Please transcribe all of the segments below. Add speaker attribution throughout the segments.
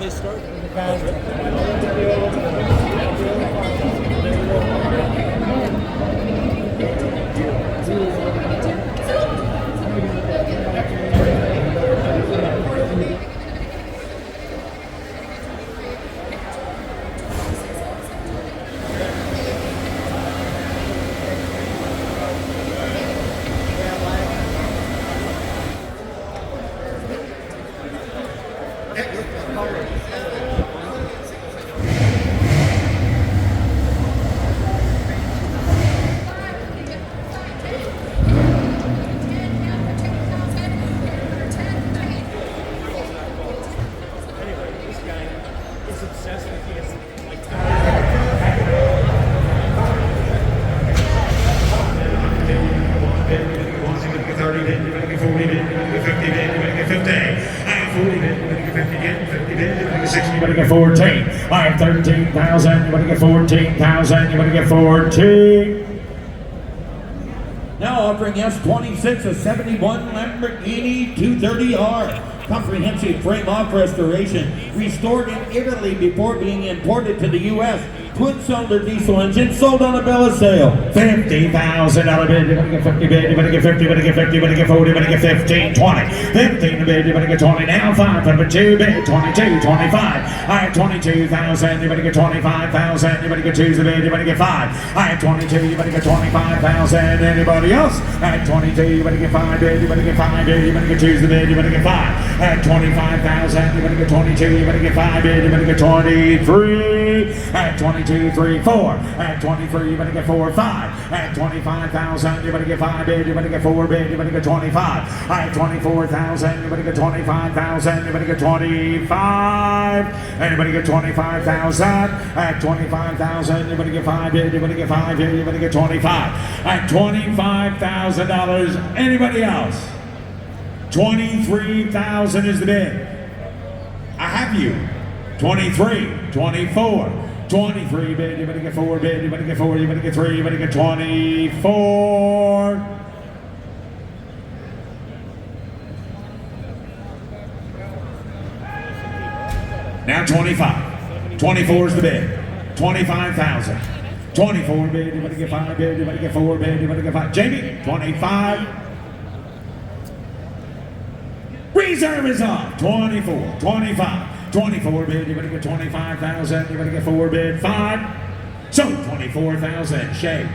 Speaker 1: nice start.
Speaker 2: You want to get 14. I have 13,000. You want to get 14,000. You want to get 14. Now offering S26, a 71 Lamborghini 230R. Comprehensive frame-off restoration. Restored in Italy before being imported to the U.S. Twin-cylinder diesel engine sold on a bill of sale. $50,000 bid. You want to get 50 bid. You want to get 50. You want to get 50. You want to get 40. You want to get 15, 20. 15 bid. You want to get 20. Now 502 bid. 22, 25. I have 22,000. You want to get 25,000. You want to get 2 bid. You want to get 5. I have 22. You want to get 25,000. Anybody else? I have 22. You want to get 5 bid. You want to get 5 bid. You want to get 2 bid. You want to get 5. At 25,000, you want to get 22, you want to get 5 bid, you want to get 23. At 22, 3, 4. At 23, you want to get 4, 5. At 25,000, you want to get 5 bid, you want to get 4 bid, you want to get 25. At 24,000, you want to get 25,000, you want to get 25. Anybody get 25,000? At 25,000, you want to get 5 bid, you want to get 5 bid, you want to get 25. At $25,000, anybody else? 23,000 is the bid. I have you. 23, 24, 23 bid. You better get 4 bid. You better get 4. You better get 3. You better get 24. Now 25. 24 is the bid. 25,000. 24 bid. You better get 5 bid. You better get 4 bid. You better get 5. Jamie, 25. Reserve is off. 24, 25, 24 bid. You better get 25,000. You better get 4 bid. 5. So 24,000. Shay.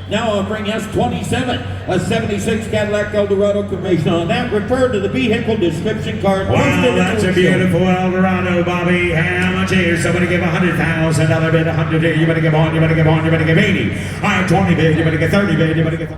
Speaker 2: Now I'll bring S27, a 76 Cadillac Eldorado commission. On that, refer to the vehicle description card. Wow, that's a beautiful Eldorado, Bobby. How much is somebody give $100,000 bid? 100 bid. You better give on. You better give on. You better give 80. I have 20 bid. You better get 30 bid. You better get.